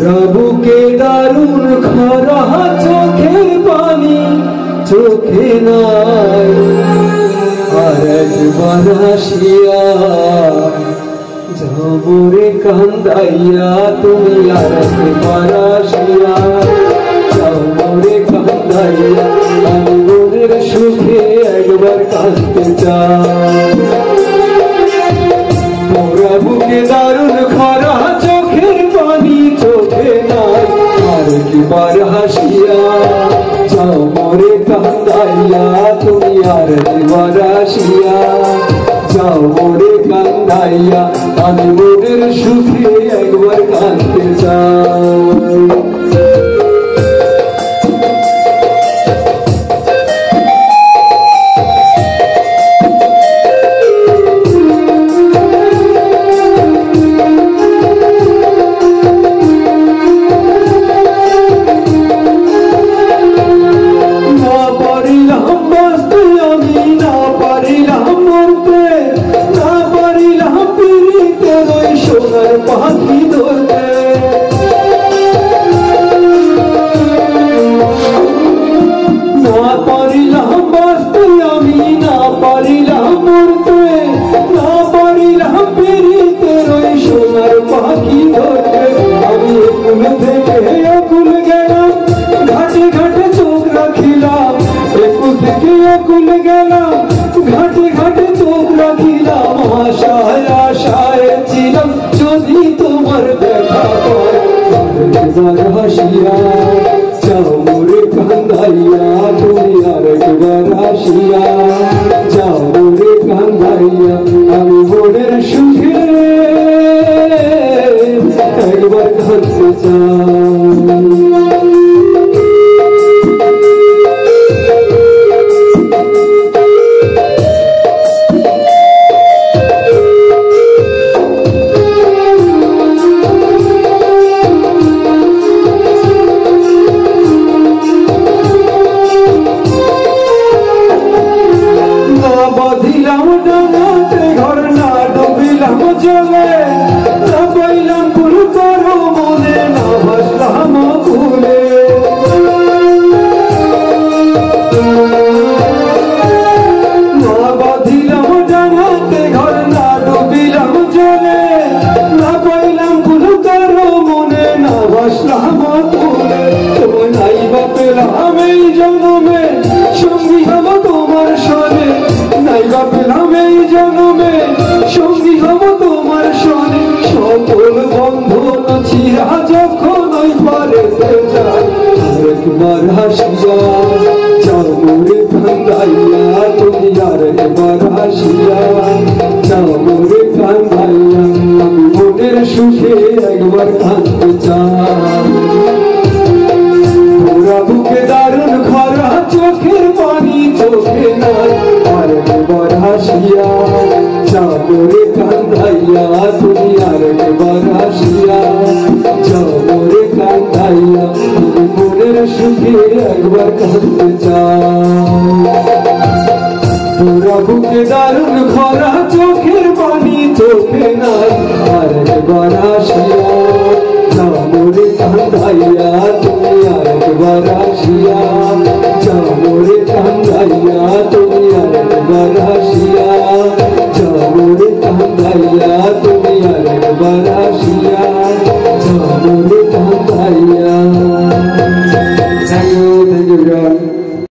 বুকে দারুণ খরা চোখের পানি চোখে নাই আর একবার আসিয়া যাবরে কান্দাইয়া তুমি আর একবার আসিয়া যাবরে কান্দাইয়া আমি মনের সুখে একবার কাঁদতে চাই মোরা বুকে দারুণ খরা চোখের পানি চোখে নাই আর একবার হাসিয়া যাও মোরে কান্দাইয়া তুমি আর একবার আসিয়া যাও মোরে কান্দাইয়া আমি মনের সুখে একবার কাঁদতে চাই পাখি ধরতে না পারিলাম বাঁচতে আমি না পারিলাম মরতে না পারিলাম পেরিতের ওই সোনার পাখি ধরতে আমি একুল থেকে একুল গেলাম ঘাটে ঘাটে চোখ রাখিলাম একুল থেকে একুল গেলাম ঘাটে ঘাটে চোখ রাখিলাম আশায় আশায় ছিলাম যদি তোমার দেখা পাই একবার হাসিয়া যাও মোরে কান্দাইয়া তুমি আর একবার হাসিয়া যাও মোরে কান্দাইয়া আমি মনের সুখে একবার কাঁদতে চাই ঘর না ডুবিলাম জলে না পাইলাম ফুল করো মনে না ভাসলাম ফুলে না বাঁধিলাম ডানাতে ঘর না ডুবিলাম জলে না পাইলাম ফুল করো মনে না ভাসলাম ফুলে তোমার নাই বা পেলাম এই জন্মে সঙ্গী হব তোমার সনে নাই বা পেলাম এই জন্মে সঙ্গী হব তোমার সনে সকল বন্ধন ছিড়া যখন ওই পারেতে যাই আরেকবার হাসিয়া যাও মোরে কান্দাইয়া তুমি আরেকবার হাসিয়া যাও মোরে কান্দাইয়া আমি মনের সুখে একবার কাঁদতে চাই মোরা বুকে দারুণ খরা চোখের পানি চোখে নাই আর একবার হাসিয়া যাও মোরে কান্দাইয়া তুমি আর একবার হাসিয়া যাও মোরে কান্দাইয়া তুমি মনের সুখে একবার কাঁদতে চাই মোরা বুকে দারুণ খরা চোখের পানি চোখে নাই আর একবার হাসিয়া যাও মোরে কান্দাইয়া তুমি আর একবার হাসিয়া যাও মোরে কান্দাইয়া তুমি আর একবার হাসিয়া যাও মোরে কান্দাইয়া তুমি আর একবার হাসিয়া যাও মোরে কান্দাইয়া। Thank you, everyone.